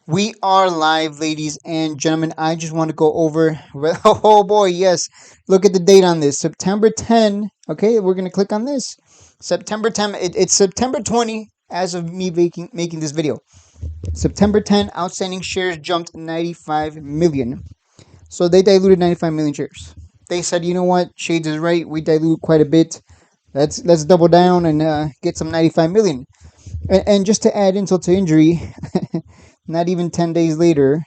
We are live, ladies and gentlemen. I just want to go over. Oh boy, yes. Look at the date on this. September 10. Okay, we're going to click on this. September 10. It's September 20 as of me making this video. September 10, outstanding shares jumped 95 million. So they diluted 95 million shares. They said, you know what? Shades is right. We dilute quite a bit. Let's double down and get some 95 million. And just to add insult to injury, not even 10 days later,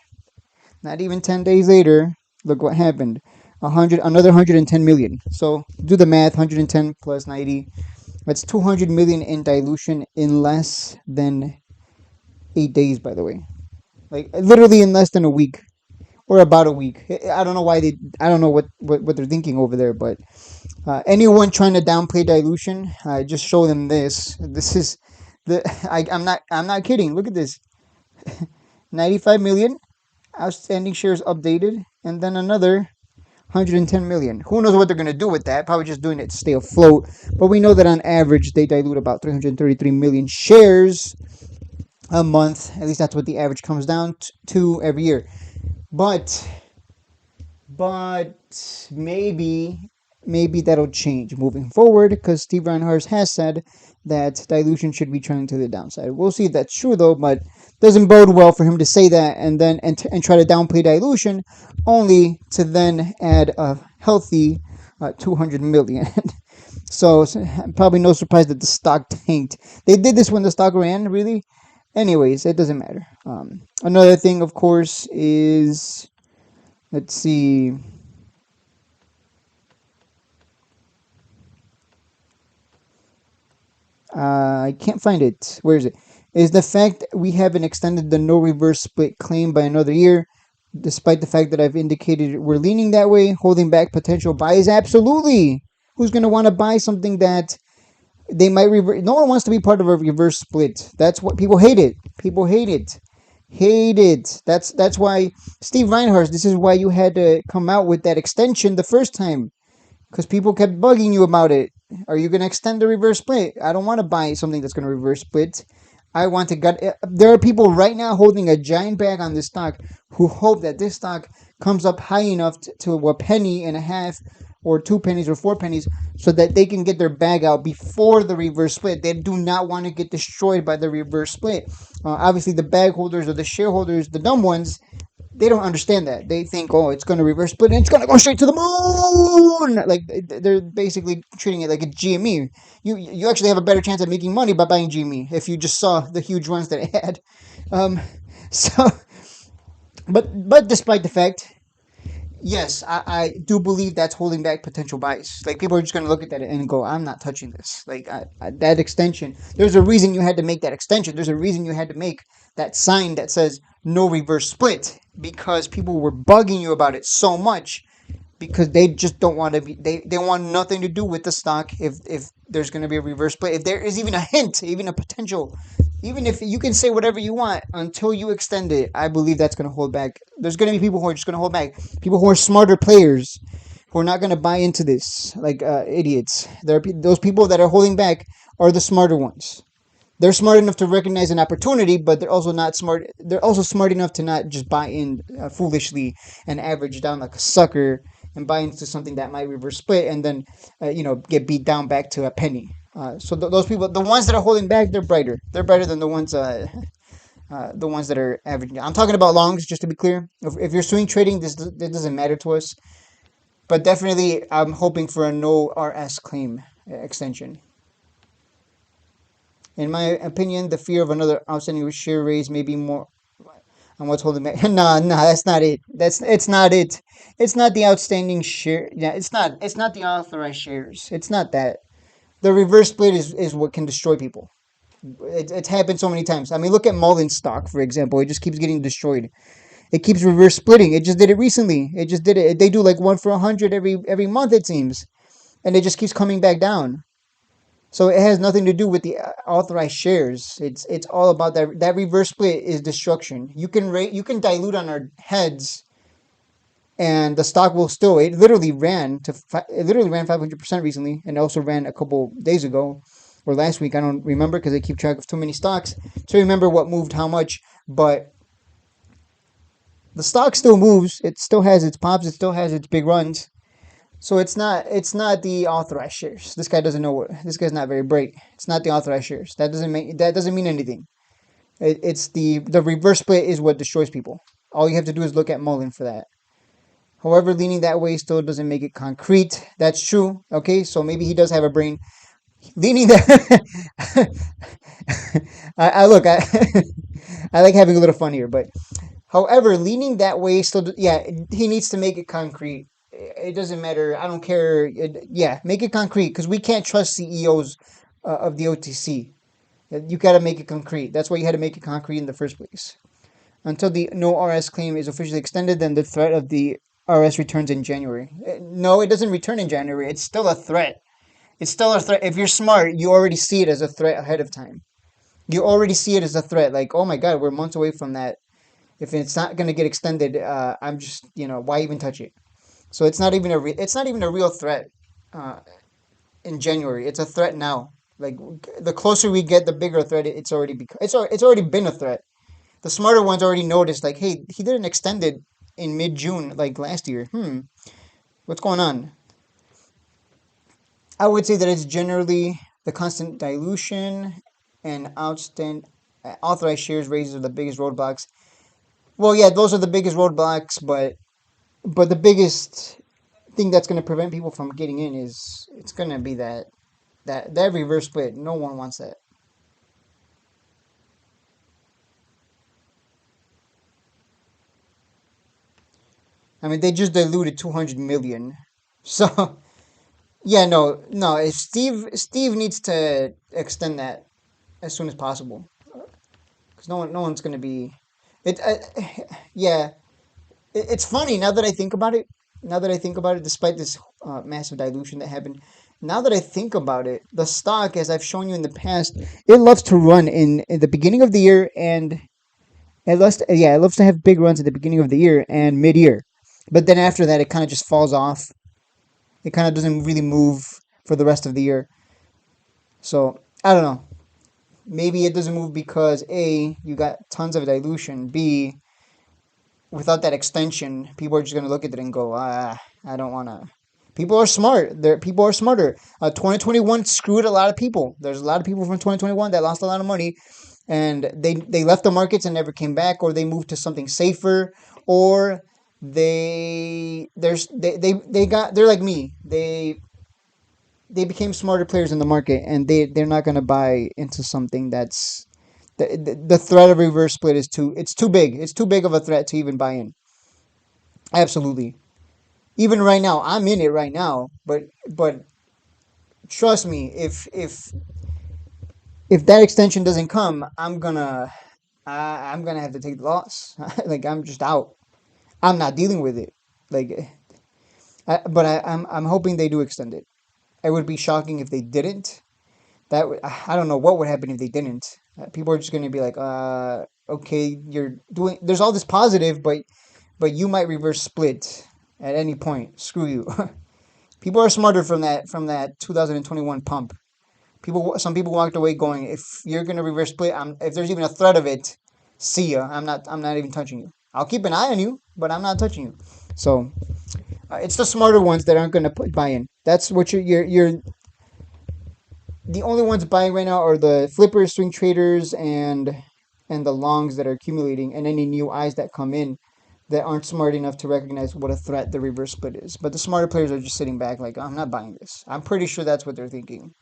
not even 10 days later, look what happened. Another 110 million. So do the math, 110 plus 90. That's 200 million in dilution in less than 8 days, by the way. Like literally in less than a week or about a week. I don't know why I don't know what they're thinking over there, but anyone trying to downplay dilution, just show them this. This is I'm not kidding. Look at this. 95 million outstanding shares updated, and then another 110 million. Who knows what they're going to do with that? Probably just doing it to stay afloat. But we know that on average, they dilute about 333 million shares a month. At least that's what the average comes down to every year. But maybe that'll change moving forward because Steve Reinhardt has said that dilution should be trending to the downside. We'll see if that's true though, but doesn't bode well for him to say that and then and try to downplay dilution, only to then add a healthy 200 million. So probably no surprise that the stock tanked. They did this when the stock ran, really. Anyways, it doesn't matter. Another thing, of course, is let's see. I can't find it. Where is it? Is the fact that we haven't extended the no reverse split claim by another year, despite the fact that I've indicated we're leaning that way, holding back potential buys? Absolutely. Who's going to want to buy something that they might reverse? No one wants to be part of a reverse split. That's what people hate it. People hate it. Hate it. That's why Steve Reinhardt. This is why you had to come out with that extension the first time, because people kept bugging you about it. Are you going to extend the reverse split? I don't want to buy something that's going to reverse split. I want to get. There are people right now holding a giant bag on this stock who hope that this stock comes up high enough to a penny and a half, or 2 pennies, or 4 pennies, so that they can get their bag out before the reverse split. They do not want to get destroyed by the reverse split. Obviously, the bag holders or the shareholders, the dumb ones, they don't understand that. They think, oh, it's going to reverse split and it's going to go straight to the moon. Like they're basically treating it like a GME. You actually have a better chance of making money by buying GME if you just saw the huge runs that it had. Um, so, but despite the fact, yes, I do believe that's holding back potential buys. Like people are just going to look at that and go, I'm not touching this. Like that extension. There's a reason you had to make that extension. There's a reason you had to make that sign that says no reverse split, because people were bugging you about it so much, because they just don't want to be. They want nothing to do with the stock if there's going to be a reverse split. If there is even a hint, even a potential, even if you can say whatever you want until you extend it, I believe that's going to hold back. There's going to be people who are just going to hold back. People who are smarter players who are not going to buy into this like idiots. Those people that are holding back are the smarter ones. They're smart enough to recognize an opportunity, but they're also not smart. They're also smart enough to not just buy in foolishly and average down like a sucker and buy into something that might reverse split and then get beat down back to a penny. So those people, the ones that are holding back, they're brighter. They're brighter than the ones that are averaging. I'm talking about longs, just to be clear. If you're swing trading, this doesn't matter to us. But definitely, I'm hoping for a no RS claim extension. In my opinion, the fear of another outstanding share raise may be more on what's holding back. No, that's not it. It's not it. It's not the outstanding share. Yeah, it's not. It's not the authorized shares. It's not that. The reverse split is what can destroy people. It's happened so many times. I mean, look at Mullen's stock, for example. It just keeps getting destroyed. It keeps reverse splitting. It just did it recently. It just did it. They do like 1 for 100 every month, it seems, and it just keeps coming back down. So it has nothing to do with the authorized shares. It's all about that reverse split is destruction. You can dilute on our heads, and the stock will still. It literally ran 500% recently, and also ran a couple days ago or last week. I don't remember because I keep track of too many stocks to remember what moved how much. But The stock still moves. It still has its pops. It still has its big runs. So it's not the authorized shares. This guy doesn't know what this guy's not very bright. It's not the authorized shares. That doesn't mean anything. It's the reverse split is what destroys people. All you have to do is look at Mullen for that. However, leaning that way still doesn't make it concrete. That's true. Okay, so maybe he does have a brain. Leaning that, I look, I like having a little fun here, but however, leaning that way still, yeah, he needs to make it concrete. It doesn't matter. I don't care. Yeah, make it concrete because we can't trust CEOs of the OTC. You got to make it concrete. That's why you had to make it concrete in the first place. Until the no RS claim is officially extended, then the threat of the RS returns in January. No, it doesn't return in January. It's still a threat. It's still a threat. If you're smart, you already see it as a threat ahead of time. You already see it as a threat. Like, oh my God, we're months away from that. If it's not going to get extended, I'm just, why even touch it? So it's not even a real threat uh, in January. It's a threat now. Like the closer we get, the bigger a threat it's already been a threat. The smarter ones already noticed, like, hey, he didn't extend it in mid June like last year. What's going on? I would say that it's generally the constant dilution and authorized shares raises are the biggest roadblocks. Well, yeah, those are the biggest roadblocks, but the biggest thing that's going to prevent people from getting in is it's going to be that reverse split. No one wants that. I mean, they just diluted 200 million. So, yeah, no, Steve needs to extend that as soon as possible because no one's going to be it yeah, it's funny now that I think about it. Now that I think about it, despite this massive dilution that happened, now that I think about it, the stock, as I've shown you in the past, it loves to run in the beginning of the year, and it loves to have big runs at the beginning of the year and mid year. But then after that, it kind of just falls off. It kind of doesn't really move for the rest of the year. So I don't know. Maybe it doesn't move because A, you got tons of dilution. B, without that extension, people are just gonna look at it and go, I don't wanna. People are smart. People are smarter. 2021 screwed a lot of people. There's a lot of people from 2021 that lost a lot of money, and they left the markets and never came back, or they moved to something safer, or they're like me. They became smarter players in the market, and they're not gonna buy into something that's the threat of reverse split is too big. It's too big of a threat to even buy in. Absolutely. Even right now, I'm in it right now, but trust me, if that extension doesn't come, I'm gonna have to take the loss. Like I'm just out. I'm not dealing with it. Like, I'm hoping they do extend it. It would be shocking if they didn't. I don't know what would happen if they didn't. People are just gonna be like, okay, you're doing. There's all this positive, but you might reverse split at any point. Screw you. People are smarter from that 2021 pump. Some people walked away going, if you're gonna reverse split, if there's even a threat of it, see ya. I'm not even touching you. I'll keep an eye on you, but I'm not touching you. So it's the smarter ones that aren't gonna buy in. That's what you're the only ones buying right now are the flippers, swing traders, and the longs that are accumulating, and any new eyes that come in that aren't smart enough to recognize what a threat the reverse split is. But the smarter players are just sitting back like, I'm not buying this. I'm pretty sure that's what they're thinking.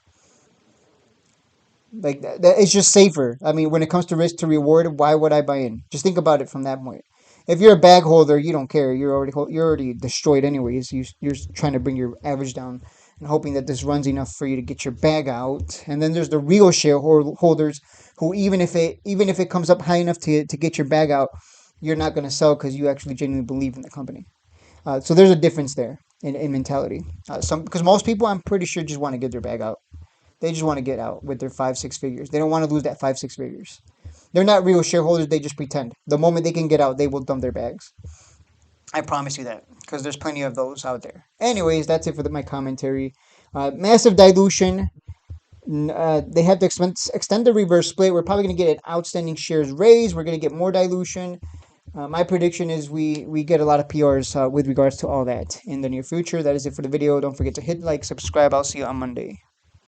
Like it's just safer. I mean, when it comes to risk to reward, why would I buy in? Just think about it from that point. If you're a bag holder, you don't care. You're already destroyed anyways. You're trying to bring your average down and hoping that this runs enough for you to get your bag out. And then there's the real shareholders who even if it comes up high enough to get your bag out, you're not going to sell because you actually genuinely believe in the company. So there's a difference there in mentality. Because most people, I'm pretty sure, just want to get their bag out. They just want to get out with their 5 6 figures. They don't want to lose that 5 6 figures. They're not real shareholders. They just pretend. The moment they can get out, they will dump their bags. I promise you that because there's plenty of those out there. Anyways, that's it for my commentary. Massive dilution. They have to extend the reverse split. We're probably going to get an outstanding shares raise. We're going to get more dilution. My prediction is we get a lot of PRs with regards to all that in the near future. That is it for the video. Don't forget to hit like, subscribe. I'll see you on Monday.